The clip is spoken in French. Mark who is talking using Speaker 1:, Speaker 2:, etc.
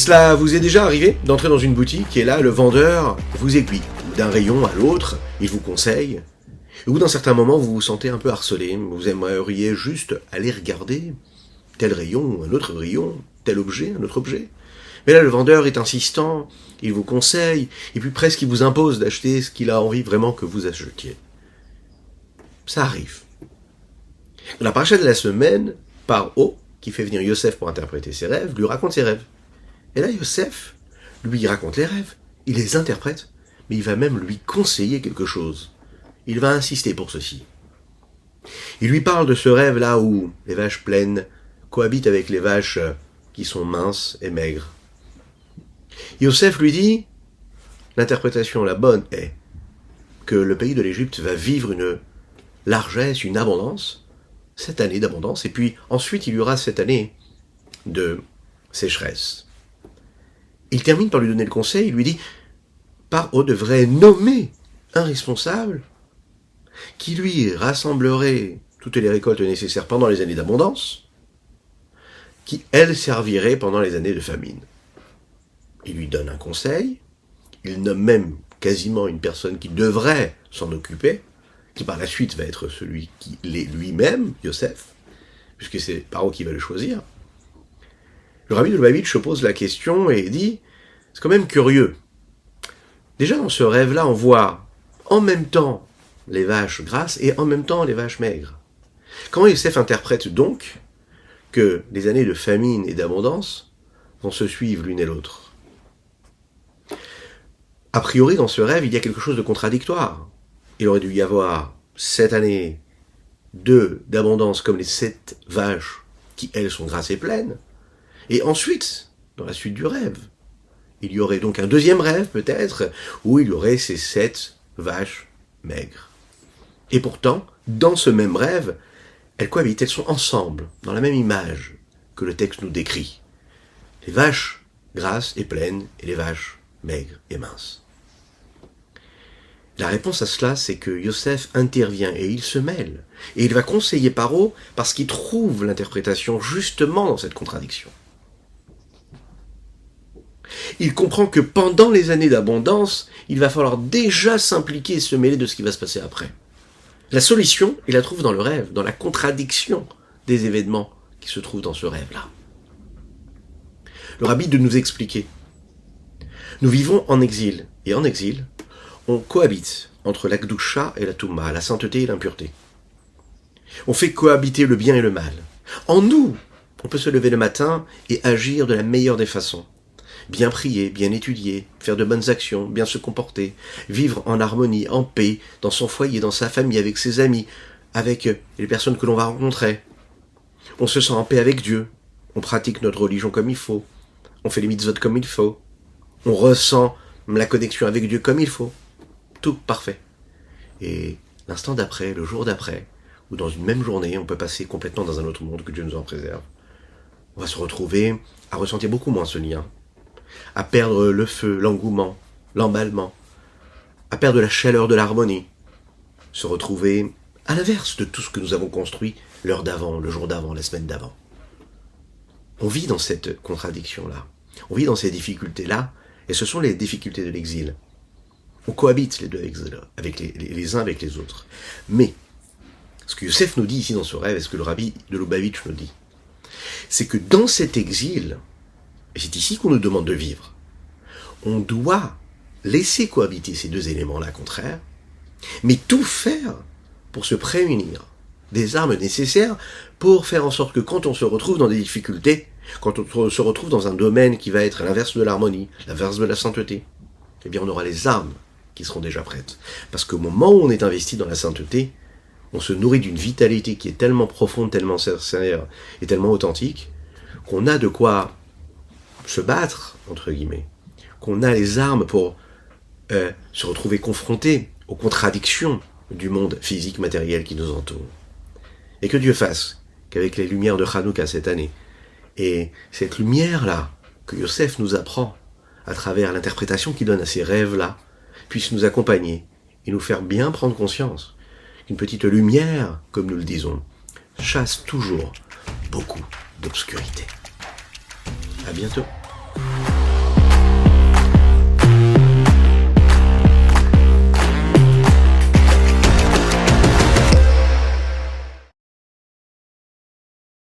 Speaker 1: Cela vous est déjà arrivé d'entrer dans une boutique et là, le vendeur vous aiguille. D'un rayon à l'autre, il vous conseille. Au bout d'un certain moment, vous vous sentez un peu harcelé. Vous aimeriez juste aller regarder tel rayon, un autre rayon, tel objet, un autre objet. Mais là, le vendeur est insistant, il vous conseille, et puis presque il vous impose d'acheter ce qu'il a envie vraiment que vous achetiez. Ça arrive. Dans la paracha de la semaine, Paro, qui fait venir Yosef pour interpréter ses rêves, lui raconte ses rêves. Et là, Yosef, lui raconte les rêves, il les interprète, mais il va même lui conseiller quelque chose. Il va insister pour ceci. Il lui parle de ce rêve-là où les vaches pleines cohabitent avec les vaches qui sont minces et maigres. Yosef lui dit, l'interprétation la bonne est que le pays de l'Égypte va vivre une largesse, une abondance, cette année d'abondance, et puis ensuite il y aura cette année de sécheresse. Il termine par lui donner le conseil, il lui dit, Paro devrait nommer un responsable qui lui rassemblerait toutes les récoltes nécessaires pendant les années d'abondance, qui, elle, servirait pendant les années de famine. Il lui donne un conseil, il nomme même quasiment une personne qui devrait s'en occuper, qui par la suite va être celui qui l'est lui-même, Yosef, puisque c'est Paro qui va le choisir. Le rabbi de Lubavitch se pose la question et dit, c'est quand même curieux. Déjà dans ce rêve-là, on voit en même temps les vaches grasses et en même temps les vaches maigres. Comment Yosef interprète donc que les années de famine et d'abondance vont se suivre l'une et l'autre? A priori, dans ce rêve, il y a quelque chose de contradictoire. Il aurait dû y avoir 7 années d'abondance comme les 7 vaches qui, elles, sont grasses et pleines. Et ensuite, dans la suite du rêve, il y aurait donc un deuxième rêve, peut-être, où il y aurait ces 7 vaches maigres. Et pourtant, dans ce même rêve, elles cohabitent, elles sont ensemble, dans la même image que le texte nous décrit. Les vaches grasses et pleines, et les vaches maigres et minces. La réponse à cela, c'est que Yosef intervient et il se mêle. Et il va conseiller Paro parce qu'il trouve l'interprétation justement dans cette contradiction. Il comprend que pendant les années d'abondance, il va falloir déjà s'impliquer et se mêler de ce qui va se passer après. La solution, il la trouve dans le rêve, dans la contradiction des événements qui se trouvent dans ce rêve-là. Le rabbi de nous expliquer. Nous vivons en exil, et en exil, on cohabite entre la Gdusha et la Touma, la sainteté et l'impureté. On fait cohabiter le bien et le mal. En nous, on peut se lever le matin et agir de la meilleure des façons. Bien prier, bien étudier, faire de bonnes actions, bien se comporter, vivre en harmonie, en paix, dans son foyer, dans sa famille, avec ses amis, avec les personnes que l'on va rencontrer. On se sent en paix avec Dieu, on pratique notre religion comme il faut, on fait les mitzvot comme il faut, on ressent la connexion avec Dieu comme il faut. Tout parfait. Et l'instant d'après, le jour d'après, ou dans une même journée, on peut passer complètement dans un autre monde, que Dieu nous en préserve. On va se retrouver à ressentir beaucoup moins ce lien, à perdre le feu, l'engouement, l'emballement, à perdre la chaleur de l'harmonie, se retrouver à l'inverse de tout ce que nous avons construit l'heure d'avant, le jour d'avant, la semaine d'avant. On vit dans cette contradiction-là, on vit dans ces difficultés-là, et ce sont les difficultés de l'exil. On cohabite les deux avec les uns avec les autres. Mais, ce que Yosef nous dit ici dans ce rêve, et ce que le rabbi de Lubavitch nous dit, c'est que dans cet exil, et c'est ici qu'on nous demande de vivre, on doit laisser cohabiter ces deux éléments-là contraires, mais tout faire pour se prémunir des armes nécessaires pour faire en sorte que quand on se retrouve dans des difficultés, quand on se retrouve dans un domaine qui va être à l'inverse de l'harmonie, l'inverse de la sainteté, eh bien on aura les armes qui seront déjà prêtes. Parce qu'au moment où on est investi dans la sainteté, on se nourrit d'une vitalité qui est tellement profonde, tellement sincère et tellement authentique, qu'on a de quoi se battre, entre guillemets, qu'on a les armes pour se retrouver confronté aux contradictions du monde physique matériel qui nous entoure. Et que Dieu fasse qu'avec les lumières de Hanouka cette année, et cette lumière-là que Yosef nous apprend à travers l'interprétation qu'il donne à ces rêves-là, puisse nous accompagner et nous faire bien prendre conscience qu'une petite lumière, comme nous le disons, chasse toujours beaucoup d'obscurité. À bientôt.